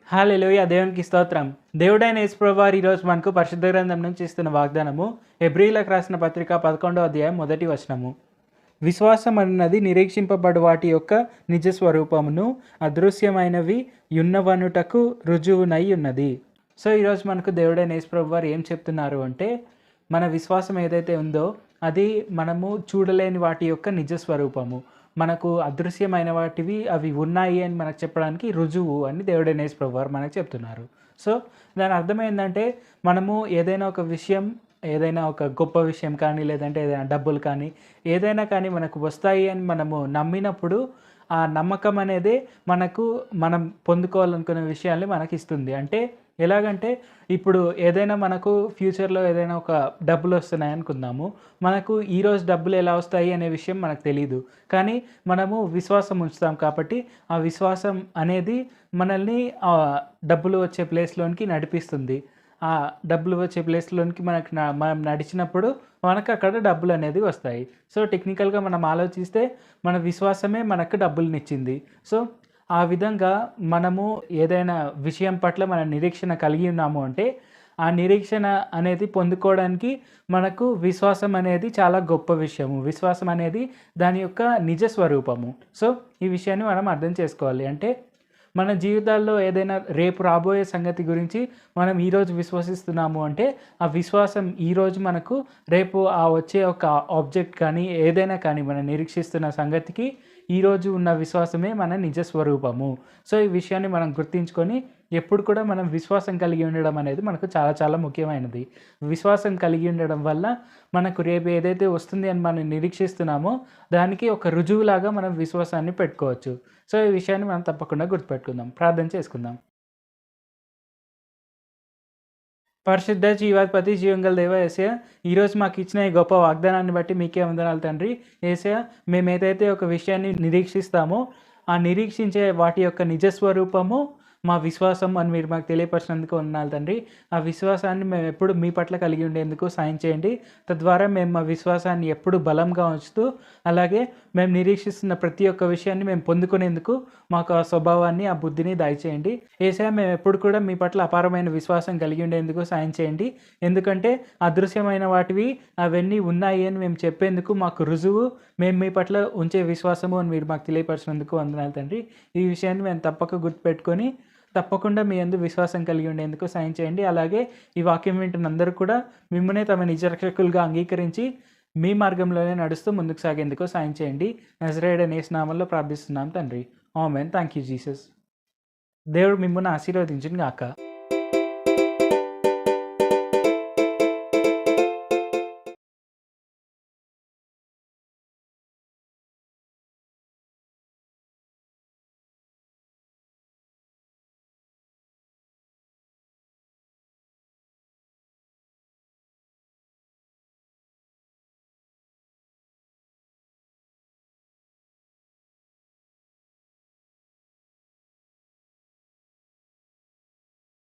హల్లెలూయా! దేవునికి స్తోత్రం. దేవుడైన యేసు ప్రభువారు ఈరోజు మనకు పరిశుద్ధ గ్రంథం నుంచి ఇస్తున్న వాగ్దానము హెబ్రీయులకు రాసిన పత్రిక 11వ అధ్యాయం 1వ వచనము. విశ్వాసం అన్నది నిరీక్షింపబడు వాటి యొక్క నిజ స్వరూపమును అదృశ్యమైనవి యున్నవనుటకు రుజువునై ఉన్నది. సో ఈరోజు మనకు దేవుడైన యేసు ప్రభువారు ఏం చెప్తున్నారు అంటే, మన విశ్వాసం ఏదైతే ఉందో అది మనము చూడలేని వాటి యొక్క నిజ స్వరూపము. మనకు అదృశ్యమైన వాటివి అవి ఉన్నాయి అని మనకు చెప్పడానికి రుజువు అని దేవుడైన యేసు ప్రభువారు మనకు చెప్తున్నారు. సో దాని అర్థం ఏందంటే, మనము ఏదైనా ఒక విషయం, ఏదైనా ఒక గొప్ప విషయం కానీ, లేదంటే ఏదైనా డబ్బులు కానీ, ఏదైనా కానీ మనకు వస్తాయి అని మనము నమ్మినప్పుడు ఆ నమ్మకం అనేదే మనం పొందుకోవాలనుకునే విషయాల్ని మనకిస్తుంది. అంటే ఎలాగంటే, ఇప్పుడు ఏదైనా మనకు ఫ్యూచర్‌లో ఏదైనా ఒక డబ్బులు వస్తున్నాయి అనుకుందాము. మనకు ఈరోజు డబ్బులు ఎలా వస్తాయి అనే విషయం మనకు తెలీదు. కానీ మనము విశ్వాసం ఉంచుతాం కాబట్టి, ఆ విశ్వాసం అనేది మనల్ని డబ్బులు వచ్చే ప్లేస్‌లోనికి నడిపిస్తుంది. ఆ డబ్బులు వచ్చే ప్లేస్‌లోనికి మనం నడిచినప్పుడు మనకు అక్కడ డబ్బులనేది వస్తాయి. సో టెక్నికల్‌గా మనం ఆలోచిస్తే మన విశ్వాసమే మనకు డబ్బులనిచ్చింది. సో ఆ విధంగా మనము ఏదైనా విషయం పట్ల మన నిరీక్షణ కలిగి ఉన్నాము అంటే, ఆ నిరీక్షణ అనేది పొందుకోవడానికి మనకు విశ్వాసం అనేది చాలా గొప్ప విషయము. విశ్వాసం అనేది దాని యొక్క నిజ స్వరూపము. సో ఈ విషయాన్ని మనం అర్థం చేసుకోవాలి. అంటే మన జీవితాల్లో ఏదైనా రేపు రాబోయే సంగతి గురించి మనం ఈరోజు విశ్వసిస్తున్నాము అంటే, ఆ విశ్వాసం ఈరోజు మనకు రేపు ఆ వచ్చే ఒక ఆబ్జెక్ట్ కానీ, ఏదైనా కానీ మనం నిరీక్షిస్తున్న సంగతికి ఈరోజు ఉన్న విశ్వాసమే మన నిజ స్వరూపము. సో ఈ విషయాన్ని మనం గుర్తుంచుకొని ఎప్పుడు కూడా మనం విశ్వాసం కలిగి ఉండడం అనేది మనకు చాలా చాలా ముఖ్యమైనది. విశ్వాసం కలిగి ఉండడం వల్ల మనకు రేపు ఏదైతే వస్తుంది అని మనం నిరీక్షిస్తున్నామో దానికి ఒక రుజువులాగా మనం విశ్వాసాన్ని పెట్టుకోవచ్చు. సో ఈ విషయాన్ని మనం తప్పకుండా గుర్తుపెట్టుకుందాం. ప్రార్థన చేసుకుందాం. పరిశుద్ధ జీవాధిపతి జీవంగల దేవ యేసయ్య, ఈరోజు మాకు ఇచ్చిన ఈ గొప్ప వాగ్దానాన్ని బట్టి మీకే వందనాలు తండ్రి. యేసయ్య, మేము ఏదైతే ఒక విషయాన్ని నిరీక్షిస్తామో ఆ నిరీక్షించే వాటి యొక్క నిజ స్వరూపము మా విశ్వాసం అని మీరు మాకు తెలియపరిచినందుకు వందనాలు తండ్రి. ఆ విశ్వాసాన్ని మేము ఎప్పుడు మీ పట్ల కలిగి ఉండేందుకు సాయం చేయండి. తద్వారా మేము మా విశ్వాసాన్ని ఎప్పుడు బలంగా ఉంచుతూ, అలాగే మేము నిరీక్షిస్తున్న ప్రతి ఒక్క విషయాన్ని మేము పొందుకునేందుకు మాకు ఆ స్వభావాన్ని, ఆ బుద్ధిని దయచేయండి. యేసయ్య, మేము ఎప్పుడు కూడా మీ పట్ల అపారమైన విశ్వాసం కలిగి ఉండేందుకు సాయం చేయండి. ఎందుకంటే అదృశ్యమైన వాటివి అవన్నీ ఉన్నాయి అని మేము చెప్పేందుకు మాకు రుజువు మేము మీ పట్ల ఉంచే విశ్వాసము అని మీరు మాకు తెలియపరిచినందుకు వందనాలు తండ్రి. ఈ విషయాన్ని మేము తప్పక గుర్తుపెట్టుకొని తప్పకుండా మీ యందు విశ్వాసం కలిగి ఉండేందుకు సాయం చేయండి. అలాగే ఈ వాక్యం వింటున్న అందరూ కూడా మిమ్మల్నే తమ నిజ రక్షకులుగా అంగీకరించి మీ మార్గంలోనే నడుస్తూ ముందుకు సాగేందుకు సాయం చేయండి. నజరేయుడైన యేసు నామములో ప్రార్థిస్తున్నాం తండ్రి. ఆమేన్. Thank you Jesus. దేవుడు మిమ్మును ఆశీర్వదించును గాక.